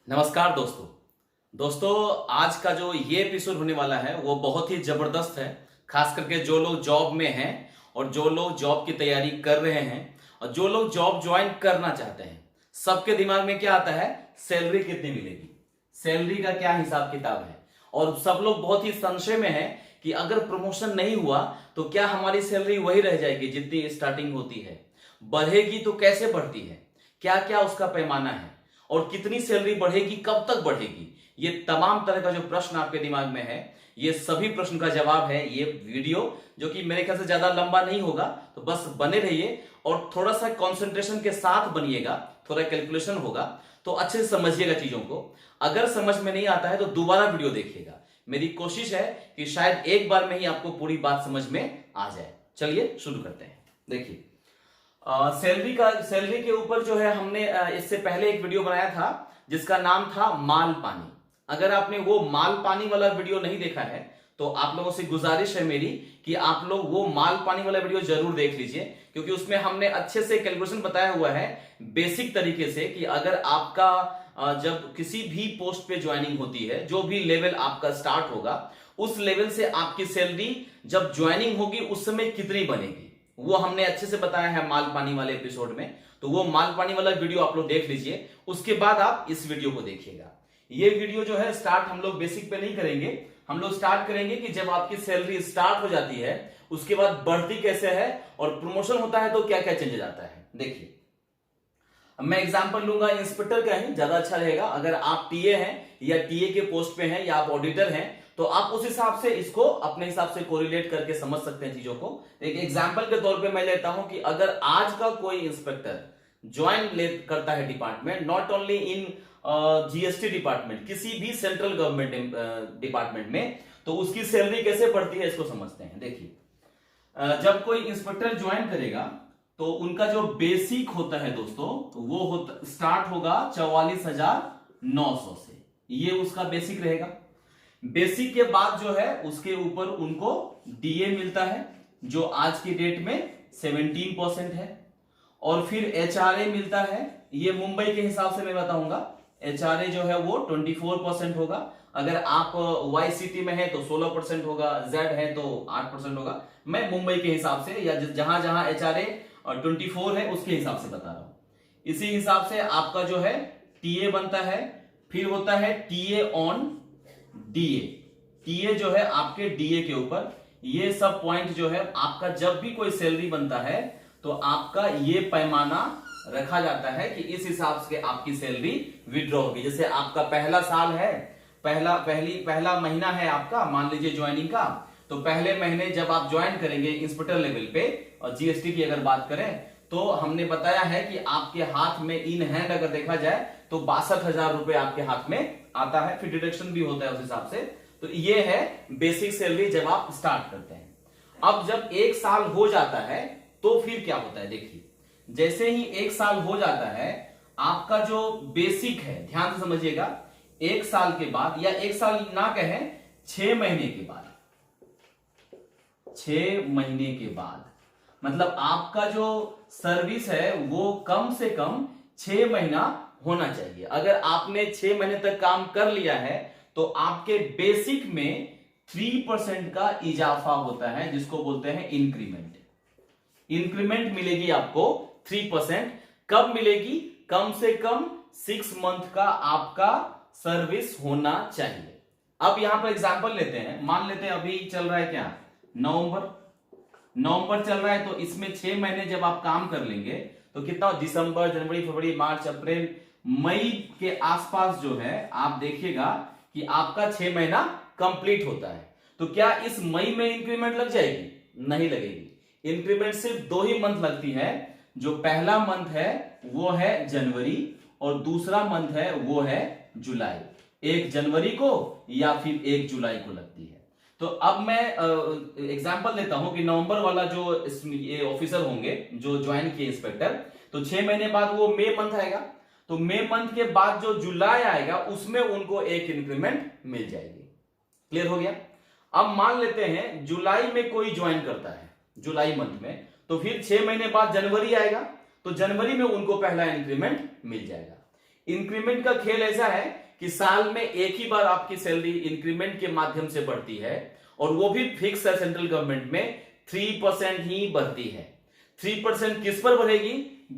नमस्कार दोस्तों। आज का जो ये एपिसोड होने वाला है वो बहुत ही जबरदस्त है। खास करके जो लोग जॉब में हैं और जो लोग जॉब की तैयारी कर रहे हैं और जो लोग जॉब ज्वाइन करना चाहते हैं, सबके दिमाग में क्या आता है? सैलरी कितनी मिलेगी, सैलरी का क्या हिसाब किताब है। और सब लोग बहुत ही संशय में है कि अगर प्रमोशन नहीं हुआ तो क्या हमारी सैलरी वही रह जाएगी जितनी स्टार्टिंग होती है, बढ़ेगी तो कैसे बढ़ती है, क्या क्या उसका पैमाना है और कितनी सैलरी बढ़ेगी, कब तक बढ़ेगी। ये तमाम तरह का जो प्रश्न आपके दिमाग में है, ये सभी प्रश्न का जवाब है ये वीडियो, जो कि मेरे ख्याल से ज्यादा लंबा नहीं होगा। तो बस बने रहिए और थोड़ा सा कंसंट्रेशन के साथ बनिएगा, थोड़ा कैलकुलेशन होगा तो अच्छे से समझिएगा चीजों को। अगर समझ में नहीं आता है तो दोबारा वीडियो देखिएगा। मेरी कोशिश है कि शायद एक बार में ही आपको पूरी बात समझ में आ जाए। चलिए शुरू करते हैं। देखिए, सैलरी के ऊपर जो है हमने इससे पहले एक वीडियो बनाया था जिसका नाम था माल पानी। अगर आपने वो माल पानी वाला वीडियो नहीं देखा है तो आप लोगों से गुजारिश है मेरी कि आप लोग वो माल पानी वाला वीडियो जरूर देख लीजिए, क्योंकि उसमें हमने अच्छे से कैलकुलेशन बताया हुआ है बेसिक तरीके से कि अगर आपका जब किसी भी पोस्ट पे ज्वाइनिंग होती है, जो भी लेवल आपका स्टार्ट होगा, उस लेवल से आपकी सैलरी जब ज्वाइनिंग होगी उस समय कितनी बनेगी, वो हमने अच्छे से बताया है माल पानी वाले एपिसोड में। तो वो माल पानी वाला वीडियो आप लोग देख लीजिए, उसके बाद आप इस वीडियो को देखिएगा। ये वीडियो जो है स्टार्ट हम लोग बेसिक पे नहीं करेंगे, हम लोग स्टार्ट करेंगे कि जब आपकी सैलरी स्टार्ट हो जाती है उसके बाद बढ़ती कैसे है और प्रमोशन होता है तो क्या क्या चेंजेस आता है। देखिए, मैं एग्जांपल लूंगा इंस्पेक्टर का ही, ज्यादा अच्छा रहेगा। अगर आप टीए हैं या टीए के पोस्ट पे हैं या आप ऑडिटर हैं तो आप उस हिसाब से इसको अपने हिसाब से कोरिलेट करके समझ सकते हैं चीजों को। एक एग्जांपल के तौर पे मैं लेता हूं कि अगर आज का कोई इंस्पेक्टर ज्वाइन करता है department, not only in GST department, किसी भी सेंट्रल गवर्नमेंट डिपार्टमेंट में, तो उसकी सैलरी कैसे बढ़ती है इसको समझते हैं। देखिए, जब कोई इंस्पेक्टर ज्वाइन करेगा तो उनका जो बेसिक होता है दोस्तों, तो वो स्टार्ट होगा 44,900 से। ये उसका बेसिक रहेगा। बेसिक के बाद जो है उसके ऊपर उनको डीए मिलता है जो आज की डेट में 17% है, और फिर एचआरए मिलता है। ये मुंबई के हिसाब से मैं बताऊंगा, एचआरए जो है वो 24% होगा। अगर आप वाई सिटी में है तो 16% होगा, जेड है तो 8% होगा। मैं मुंबई के हिसाब से या जहां जहां एचआरए 24 है उसके हिसाब से बता रहा हूं। इसी हिसाब से आपका जो है टीए बनता है, फिर होता है टीए ऑन डीए। टीए जो है आपके डीए के ऊपर। ये सब पॉइंट जो है आपका जब भी कोई सैलरी बनता है तो आपका ये पैमाना रखा जाता है कि इस हिसाब से आपकी सैलरी विड्रॉ होगी। जैसे आपका पहला साल है, पहला महीना है आपका, मान लीजिए ज्वाइनिंग का, तो पहले महीने जब आप ज्वाइन करेंगे इंस्पेक्टर लेवल पे, और जीएसटी की अगर बात करें तो हमने बताया है कि आपके हाथ में इन हैंड अगर देखा जाए तो 62,000 रुपए आपके हाथ में आता है, फिर डिडक्शन भी होता है उस हिसाब से। तो ये है बेसिक सैलरी जब आप स्टार्ट करते हैं। अब जब एक साल हो जाता है तो फिर क्या होता है, देखिए, जैसे ही एक साल हो जाता है आपका जो बेसिक है, ध्यान से समझिएगा, एक साल के बाद, या एक साल ना कहें 6 महीने के बाद, 6 महीने के बाद, मतलब आपका जो सर्विस है वो कम से कम 6 महीना होना चाहिए। अगर आपने 6 महीने तक काम कर लिया है तो आपके बेसिक में 3% का इजाफा होता है, जिसको बोलते हैं इंक्रीमेंट। इंक्रीमेंट मिलेगी आपको 3%। कब मिलेगी? कम से कम 6 मंथ का आपका सर्विस होना चाहिए। अब यहां पर एग्जांपल लेते हैं, मान लेते हैं अभी चल रहा है क्या, नवंबर चल रहा है, तो इसमें 6 महीने जब आप काम कर लेंगे तो कितना, दिसंबर, जनवरी, फरवरी, मार्च, अप्रैल, मई के आसपास जो है आप देखिएगा कि आपका 6 महीना कंप्लीट होता है। तो क्या इस मई में इंक्रीमेंट लग जाएगी? नहीं लगेगी। इंक्रीमेंट सिर्फ 2 ही मंथ लगती है। जो पहला मंथ है वो है जनवरी और दूसरा मंथ है वो है जुलाई। 1 जनवरी को या फिर 1 जुलाई को लगती है। तो अब मैं एग्जांपल लेता हूं कि नवंबर वाला जो ये ऑफिसर होंगे जो ज्वाइन किए इंस्पेक्टर, तो 6 महीने बाद वो मई मंथ आएगा, तो मई मंथ के बाद जो जुलाई आएगा उसमें उनको एक इंक्रीमेंट मिल जाएगी। क्लियर हो गया? अब मान लेते हैं जुलाई में कोई ज्वाइन करता है, जुलाई मंथ में, तो फिर 6 महीने बाद जनवरी आएगा, तो जनवरी में उनको पहला इंक्रीमेंट मिल जाएगा। इंक्रीमेंट का खेल ऐसा है कि साल में एक ही बार आपकी सैलरी इंक्रीमेंट के माध्यम से बढ़ती है, और वो भी फिक्स है सेंट्रल गवर्नमेंट में 3% ही बढ़ती है। 3% किस पर बढ़ेगी?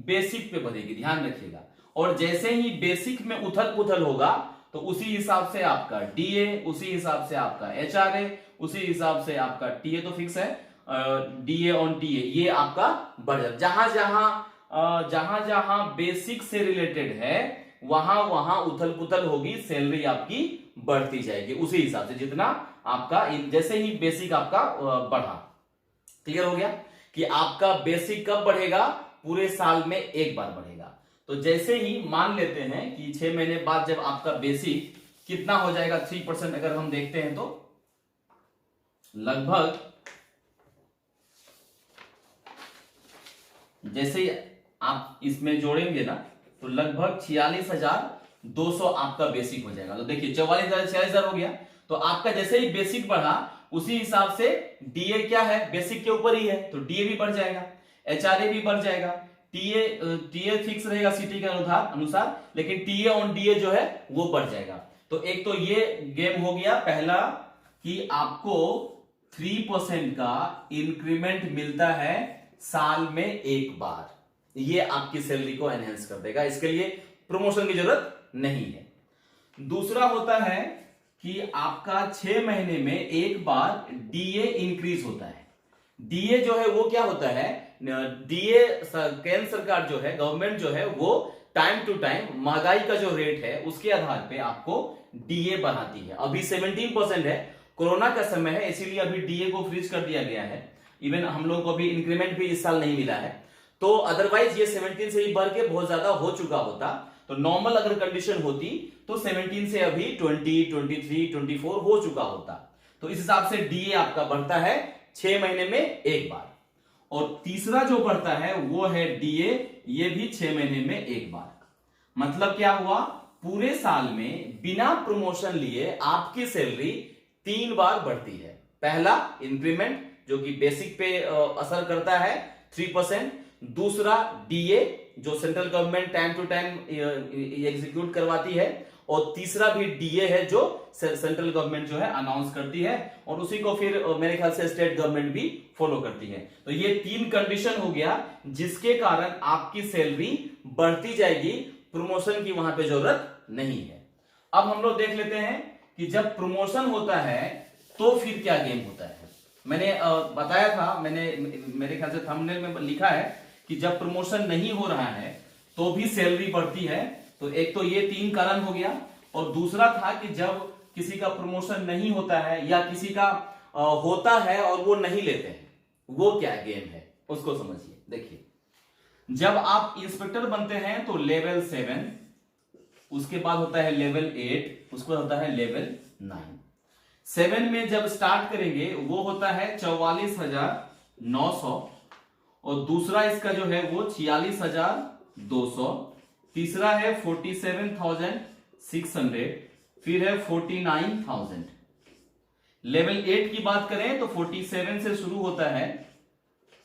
बेसिक पे बढ़ेगी, ध्यान रखिएगा। और जैसे ही बेसिक में उथल पुथल होगा तो उसी हिसाब से आपका डीए, उसी हिसाब से आपका एचआरए, उसी हिसाब से आपका टीए तो फिक्स है, डीए ऑन टीए ये आपका बढ़ जाता। जहां जहां बेसिक से रिलेटेड है वहां वहां उथल पुथल होगी, सैलरी आपकी बढ़ती जाएगी उसी हिसाब से जितना आपका जैसे ही बेसिक आपका बढ़ा। क्लियर हो गया कि आपका बेसिक कब बढ़ेगा? पूरे साल में एक बार बढ़ेगा। तो जैसे ही मान लेते हैं कि 6 महीने बाद जब आपका बेसिक कितना हो जाएगा 3% अगर हम देखते हैं तो लगभग जैसे ही आप इसमें जोड़ेंगे ना तो लगभग 46,200 आपका बेसिक हो जाएगा। तो देखिए 44,000 46,000 हो गया। तो आपका जैसे ही बेसिक बढ़ा उसी हिसाब से डीए क्या है, बेसिक के ऊपर ही है तो डीए भी बढ़ जाएगा, एचआरए भी बढ़ जाएगा, टीए फिक्स रहेगा सिटी के अनुसार, लेकिन टीए ऑन डीए जो है वो बढ़ जाएगा। तो एक तो ये गेम हो गया पहला कि आपको 3% का इंक्रीमेंट मिलता है साल में एक बार, ये आपकी सैलरी को एनहेंस कर देगा, इसके लिए प्रमोशन की जरूरत नहीं है। दूसरा होता है कि आपका 6 महीने में एक बार डीए इंक्रीज होता है। डीए जो है वो क्या होता है, डीए केंद्र सरकार जो है, गवर्नमेंट जो है वो टाइम टू टाइम महंगाई का जो रेट है उसके आधार पे आपको डीए बढ़ाती है। अभी 17% है, कोरोना का समय है इसीलिए अभी डीए को फ्रीज कर दिया गया है। इवन हम लोगों को अभी इंक्रीमेंट भी इस साल नहीं मिला है, तो अदरवाइज ये 17 से ही बढ़ के बहुत ज्यादा हो चुका होता। तो नॉर्मल अगर कंडीशन होती तो 17 से अभी 20, 23, 24 हो चुका होता। तो इस हिसाब से डीए आपका बढ़ता है 6 महीने में एक बार। और तीसरा जो बढ़ता है वो है डीए, ये भी 6 महीने में एक बार। मतलब क्या हुआ, पूरे साल में बिना प्रमोशन लिए आपकी सैलरी 3 बार बढ़ती है। पहला इंक्रीमेंट जो कि बेसिक पे असर करता है 3%, दूसरा डीए जो central government time to time execute करवाती है, और तीसरा भी डीए है जो सेंट्रल गवर्नमेंट जो है अनाउंस करती है, और उसी को फिर मेरे ख्याल से स्टेट गवर्नमेंट भी फॉलो करती है। तो ये 3 कंडीशन हो गया जिसके कारण आपकी सैलरी बढ़ती जाएगी, प्रमोशन की वहां पे जरूरत नहीं है। अब हम लोग देख लेते हैं कि जब प्रमोशन होता है तो फिर क्या गेम होता है। मैंने बताया था, मेरे ख्याल से थंबनेल में लिखा है कि जब प्रमोशन नहीं हो रहा है तो भी सैलरी बढ़ती है। तो एक तो ये 3 कारण हो गया, और दूसरा था कि जब किसी का प्रमोशन नहीं होता है या किसी का होता है और वो नहीं लेते हैं, वो क्या गेम है उसको समझिए। देखिए, जब आप इंस्पेक्टर बनते हैं तो लेवल 7, उसके बाद होता है लेवल 8, उसके बाद होता है लेवल 9। 7 में जब स्टार्ट करेंगे वो होता है 44,900, और दूसरा इसका जो है वो 46,200, तीसरा है 47,600, फिर है 49,000। लेवल 8 की बात करें तो 47 से शुरू होता है,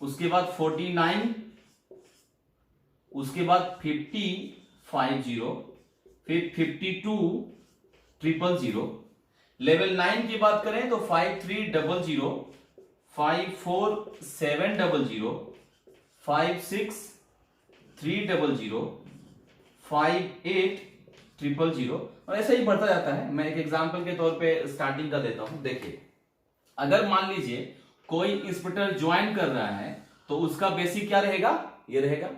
उसके बाद 49, उसके बाद 50,50, फिर 52,000। लेवल 9 की बात करें तो 53,000, 54,700, 56,300, 58,000, और ऐसे ही बढ़ता जाता है। मैं एक एग्जांपल के तौर पे स्टार्टिंग का देता हूं। देखिए, अगर मान लीजिए कोई इंस्पेक्टर ज्वाइन कर रहा है तो उसका बेसिक क्या रहेगा, ये रहेगा।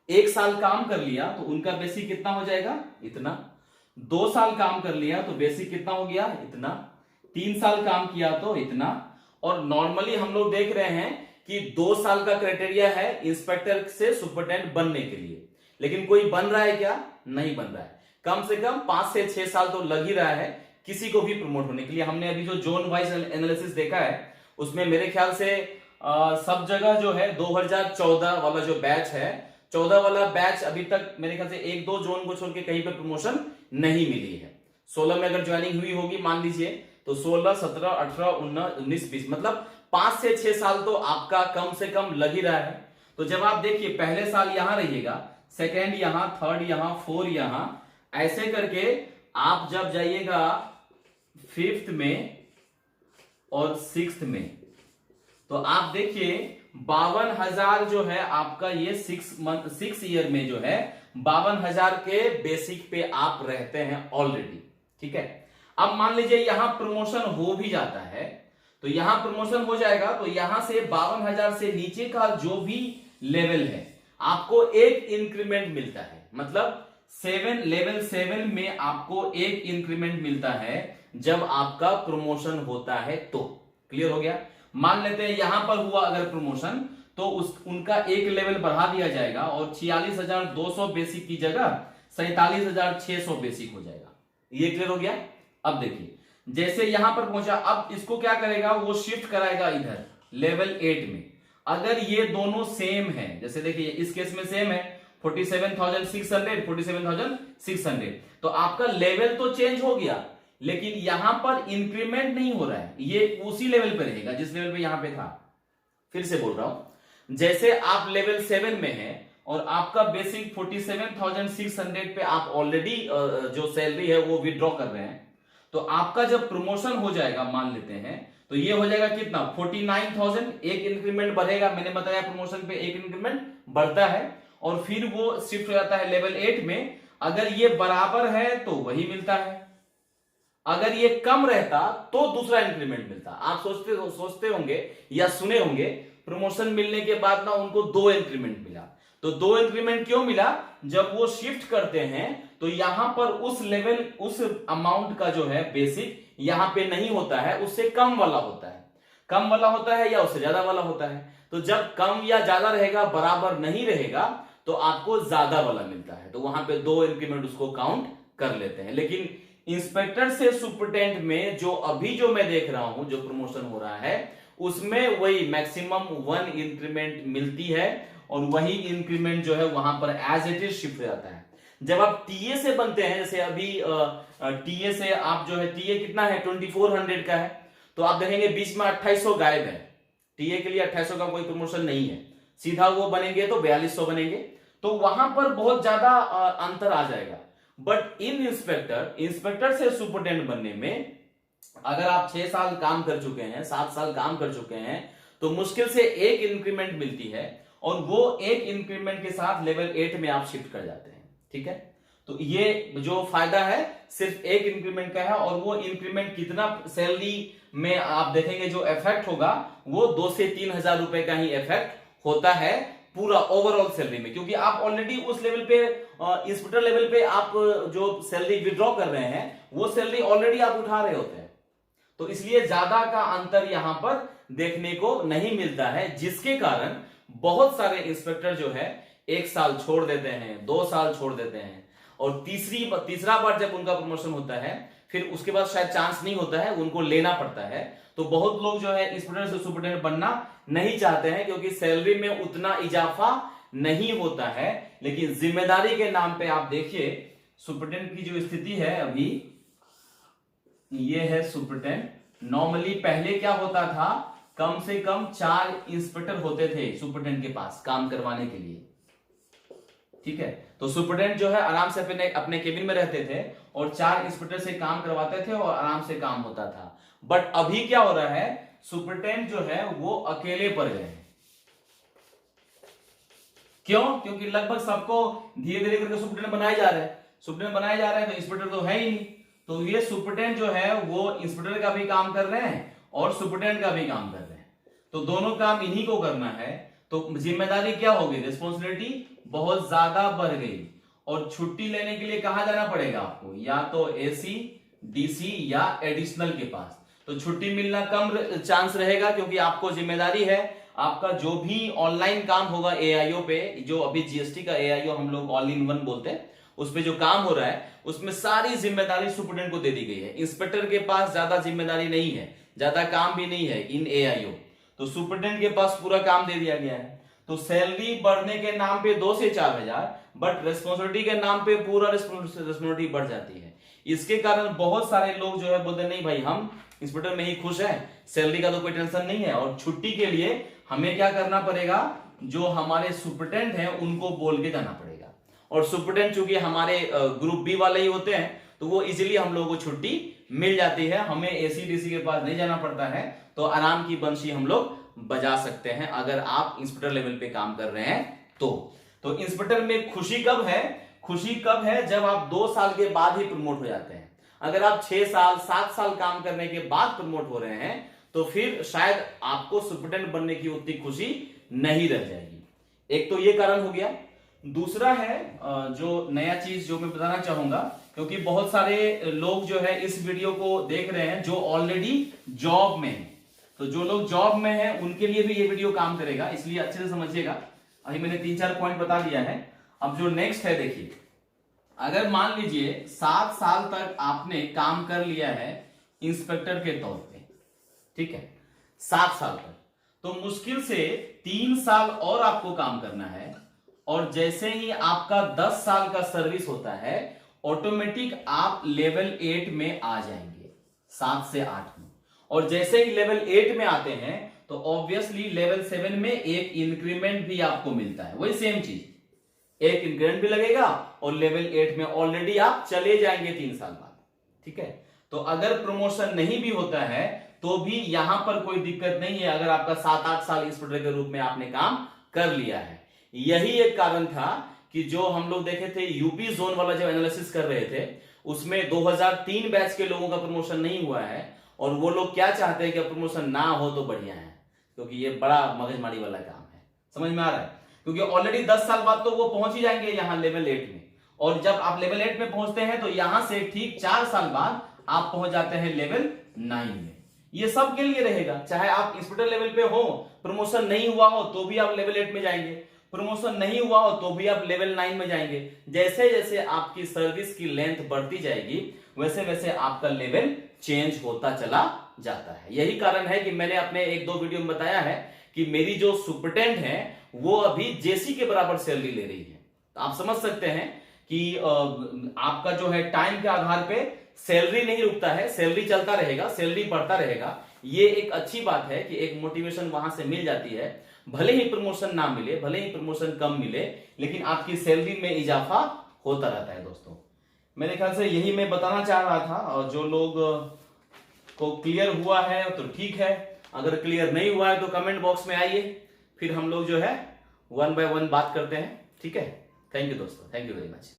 1 साल काम कर लिया तो उनका बेसिक कितना हो जाएगा, इतना। 2 साल काम कर लिया तो बेसिक कितना हो गया, इतना। 3 साल काम किया तो इतना। और नॉर्मली हम लोग देख रहे हैं कि 2 साल का क्राइटेरिया है इंस्पेक्टर से सुपरिटेंडेंट बनने के लिए, लेकिन कोई बन रहा है क्या, नहीं बन रहा है। कम से कम 5 से 6 साल तो लग ही रहा है किसी को भी प्रमोट होने के लिए। हमने अभी जो जोन वाइज एनालिसिस देखा है उसमें मेरे ख्याल से सब जगह जो है 2014 वाला जो बैच है, 14 वाला बैच अभी तक मेरे ख्याल से 1-2 जोन को छोड़ के कहीं पे प्रमोशन नहीं मिली है। 16 में अगर ज्वाइनिंग हुई होगी मान लीजिए तो 16, 17, 18, 19, 20 मतलब 5 से 6 साल तो आपका कम से कम लग ही रहा है। तो जब आप देखिए पहले साल यहां रहिएगा, सेकेंड यहां, थर्ड यहां, 4 यहां, ऐसे करके आप जब जाइएगा 5th में और 6th में, तो आप देखिए 52,000 जो है आपका ये 6 ईयर में जो है 52,000 के बेसिक पे आप रहते हैं ऑलरेडी। ठीक है, अब मान लीजिए यहां प्रमोशन हो भी जाता है, तो यहां प्रमोशन हो जाएगा तो यहां से 52,000 से नीचे का जो भी लेवल है आपको एक इंक्रीमेंट मिलता है। मतलब लेवल 7 में आपको एक इंक्रीमेंट मिलता है जब आपका प्रमोशन होता है। तो क्लियर हो गया। मान लेते हैं यहां पर हुआ अगर प्रमोशन, तो उनका एक लेवल बढ़ा दिया जाएगा और 46,200 बेसिक की जगह 47,600 बेसिक हो जाएगा। ये क्लियर हो गया। अब देखिए जैसे यहां पर पहुंचा, अब इसको क्या करेगा, वो शिफ्ट कराएगा इधर लेवल 8 में। अगर ये दोनों सेम है, जैसे देखिए इस केस में सेम है 47,600 47,600, तो आपका लेवल तो चेंज हो गया लेकिन यहां पर इंक्रीमेंट नहीं हो रहा है, ये उसी लेवल पे रहेगा जिस लेवल पे यहां पे था। फिर से बोल रहा हूं, जैसे आप लेवल 7 में है और आपका बेसिक 47,600 पे आप ऑलरेडी जो सैलरी है वो विड्रॉ कर रहे हैं, तो आपका जब प्रमोशन हो जाएगा मान लेते हैं, तो ये हो जाएगा कितना 49,000, एक इंक्रीमेंट बढ़ेगा। मैंने बताया प्रमोशन पे एक इंक्रीमेंट बढ़ता है और फिर वो शिफ्ट हो जाता है लेवल 8 में। अगर ये बराबर है तो वही मिलता है, अगर ये कम रहता तो दूसरा इंक्रीमेंट मिलता। आप सोचते होंगे या सुने होंगे प्रमोशन मिलने के बाद ना उनको 2 इंक्रीमेंट मिला, तो 2 इंक्रीमेंट क्यों मिला, जब वो शिफ्ट करते हैं तो यहां पर उस लेवल उस अमाउंट का जो है बेसिक यहां पे नहीं होता है, उससे कम वाला होता है। कम वाला होता है या उससे ज्यादा वाला होता है, तो जब कम या ज्यादा रहेगा बराबर नहीं रहेगा तो आपको ज्यादा वाला मिलता है, तो वहां पे 2 इंक्रीमेंट उसको काउंट कर लेते हैं। लेकिन इंस्पेक्टर से सुपरटेंडेंट में जो अभी जो मैं देख रहा हूं जो प्रमोशन हो रहा है उसमें वही मैक्सिमम 1 इंक्रीमेंट मिलती है और वही इंक्रीमेंट जो है वहां पर एज इट इज शिफ्ट हो जाता है। जब आप टीए से बनते हैं, जैसे अभी टीए से आप जो है, टीए कितना है 2400 का है, तो आप देखेंगे बीच में 2800 गायब है। टीए के लिए 2800 का कोई प्रमोशन नहीं है, सीधा वो बनेंगे तो 4200 बनेंगे, तो वहां पर बहुत ज्यादा अंतर आ जाएगा। बट इन इंस्पेक्टर से सुपरटेंडेंट बनने में अगर आप 6 साल काम कर चुके हैं, 7 साल काम कर चुके हैं, तो मुश्किल से एक इंक्रीमेंट मिलती है और वो एक इंक्रीमेंट के साथ लेवल 8 में आप शिफ्ट कर जाते हैं। ठीक है, तो ये जो फायदा है सिर्फ एक इंक्रीमेंट का है और वो इंक्रीमेंट कितना सैलरी में आप देखेंगे जो इफेक्ट होगा वो 2 से 3,000 रुपए का ही इफेक्ट होता है पूरा ओवरऑल सैलरी में, क्योंकि आप ऑलरेडी उस लेवल पे इंस्पेक्टर लेवल पे आप जो सैलरी विड्रॉ कर रहे हैं वो सैलरी ऑलरेडी आप उठा रहे होते हैं, तो इसलिए ज्यादा का अंतर यहां पर देखने को नहीं मिलता है, जिसके कारण बहुत सारे इंस्पेक्टर जो है 1 साल छोड़ देते हैं, 2 साल छोड़ देते हैं और तीसरा बार जब उनका प्रमोशन होता है फिर उसके बाद शायद चांस नहीं होता है, उनको लेना पड़ता है। तो बहुत लोग जो है इंस्पेक्टर से सुपरटेंडेंट बनना नहीं चाहते हैं क्योंकि सैलरी में उतना इजाफा नहीं होता है, लेकिन जिम्मेदारी के नाम पे आप देखिए सुपरटेंडेंट की जो स्थिति है अभी, ये है सुपरटेंडेंट। नॉर्मली पहले क्या होता था, कम से कम 4 इंस्पेक्टर होते थे सुपरटेंडेंट के पास काम करवाने के लिए। ठीक है, तो सुपरटेंडेंट जो है आराम से अपने केबिन में रहते थे और 4 इंस्पेक्टर से काम करवाते थे और आराम से काम होता था। बट अभी क्या हो रहा है, सुपरटेंडेंट जो है वो अकेले पड़ गए हैं। क्यों? क्योंकि लगभग सबको धीरे धीरे करके सुपरटेंडेंट बनाए जा रहे हैं, तो इंस्पेक्टर तो है ही नहीं, तो ये सुपरटेंडेंट जो है वो इंस्पेक्टर का भी काम कर रहे हैं और सुपरटेंडेंट का भी काम कर रहे हैं, तो दोनों काम इन्हीं को करना है। तो जिम्मेदारी क्या होगी, रिस्पॉन्सिबिलिटी बहुत ज्यादा बढ़ गई और छुट्टी लेने के लिए कहां जाना पड़ेगा आपको, या तो एसी, डीसी या एडिशनल के पास। तो छुट्टी मिलना कम चांस रहेगा क्योंकि आपको जिम्मेदारी है, आपका जो भी ऑनलाइन काम होगा एआईओ पे, जो अभी जीएसटी का एआईओ हम लोग ऑल इन वन बोलते हैं, उस पे जो काम हो रहा है उसमें सारी जिम्मेदारी सुपरटेंडेंट को दे दी गई है। इंस्पेक्टर के पास ज्यादा जिम्मेदारी नहीं है, ज्यादा काम भी नहीं है इन एआईओ, तो सुपरटेंडेंट के पास पूरा काम दे दिया गया है। तो सैलरी बढ़ने के नाम पे 2 से 4,000, बट रिस्पॉन्सिबिलिटी के नाम पे पूरा रिस्पॉन्सिबिलिटी बढ़ जाती है। इसके कारण बहुत सारे लोग जो है बोलते नहीं भाई हम इंस्पेक्टर में ही खुश हैं, सैलरी का तो कोई टेंशन नहीं है, और छुट्टी के लिए हमें क्या करना पड़ेगा, जो हमारे सुपरटेंडेंट हैं उनको बोल के जाना पड़ेगा। और सुपरटेंडेंट चूंकि हमारे ग्रुप बी वाले ही होते हैं तो वो इजीली हम लोगों को छुट्टी मिल जाती है, हमें एसीडीसी के पास नहीं जाना पड़ता है, तो आराम की बंशी हम लोग बजा सकते हैं अगर आप इंस्पेक्टर लेवल पे काम कर रहे हैं तो इंस्पेक्टर में खुशी कब है? खुशी कब है? जब आप 2 साल के बाद ही प्रमोट हो जाते हैं। अगर आप 6 साल 7 साल काम करने के बाद प्रमोट हो रहे हैं तो फिर शायद आपको सुपरटेंडेंट बनने की उतनी खुशी नहीं रह जाएगी। एक तो ये कारण हो गया। दूसरा है जो नया चीज जो मैं बताना चाहूंगा, क्योंकि बहुत सारे लोग जो है इस वीडियो को देख रहे हैं जो ऑलरेडी जॉब में है, तो जो लोग जॉब में हैं उनके लिए भी ये वीडियो काम करेगा, इसलिए अच्छे से समझिएगा। अभी मैंने 3-4 पॉइंट बता दिया है। अब जो नेक्स्ट है देखिए, अगर मान लीजिए 7 साल तक आपने काम कर लिया है इंस्पेक्टर के तौर पे, ठीक है, 7 साल तक, तो मुश्किल से 3 साल और आपको काम करना है, और जैसे ही आपका 10 साल का सर्विस होता है ऑटोमेटिक आप लेवल 8 में आ जाएंगे, 7 से 8 में। और जैसे ही लेवल 8 में आते हैं तो ऑब्वियसली लेवल 7 में एक इंक्रीमेंट भी आपको मिलता है, वही सेम चीज, एक इंक्रीमेंट भी लगेगा और लेवल 8 में ऑलरेडी आप चले जाएंगे 3 साल बाद, ठीक है। तो अगर प्रमोशन नहीं भी होता है तो भी यहां पर कोई दिक्कत नहीं है, अगर आपका 7-8 साल इंस्पेक्टर के रूप में आपने काम कर लिया है। यही एक कारण था कि जो हम लोग देखे थे यूपी जोन वाला जो एनालिसिस कर रहे थे उसमें 2003 बैच के लोगों का प्रमोशन नहीं हुआ है, और वो लोग क्या चाहते हैं कि प्रमोशन ना हो तो बढ़िया है, क्योंकि ये बड़ा मगजमारी वाला काम है। समझ में आ रहा है? क्योंकि ऑलरेडी 10 साल बाद तो वो पहुंच ही जाएंगे यहां लेवल 8 में, और जब आप लेवल 8 में पहुंचते हैं तो यहां से ठीक 4 साल बाद आप पहुंच जाते हैं लेवल 9 में। ये सब के लिए रहेगा, चाहे आप इंस्पेक्टर लेवल पे हो, प्रमोशन नहीं हुआ हो तो भी आप लेवल 8 में जाएंगे, प्रमोशन नहीं हुआ हो तो भी आप लेवल 9 में जाएंगे। जैसे जैसे आपकी सर्विस की लेंथ बढ़ती जाएगी वैसे वैसे आपका लेवल चेंज होता चला जाता है। यही कारण है कि मैंने अपने 1-2 वीडियो में बताया है कि मेरी जो सुपरटेंडेंट है वो अभी जेसी के बराबर सैलरी ले रही है। तो आप समझ सकते हैं कि आपका जो है टाइम के आधार पे सैलरी नहीं रुकता है, सैलरी चलता रहेगा, सैलरी बढ़ता रहेगा। ये एक अच्छी बात है कि एक मोटिवेशन वहां से मिल जाती है, भले ही प्रमोशन ना मिले, भले ही प्रमोशन कम मिले, लेकिन आपकी सैलरी में इजाफा होता रहता है। दोस्तों मेरे ख्याल से यही मैं बताना चाह रहा था, और जो लोग को क्लियर हुआ है तो ठीक है, अगर क्लियर नहीं हुआ है तो कमेंट बॉक्स में आइए, फिर हम लोग जो है 1 बाय 1 बात करते हैं, ठीक है। थैंक यू दोस्तों, थैंक यू वेरी मच।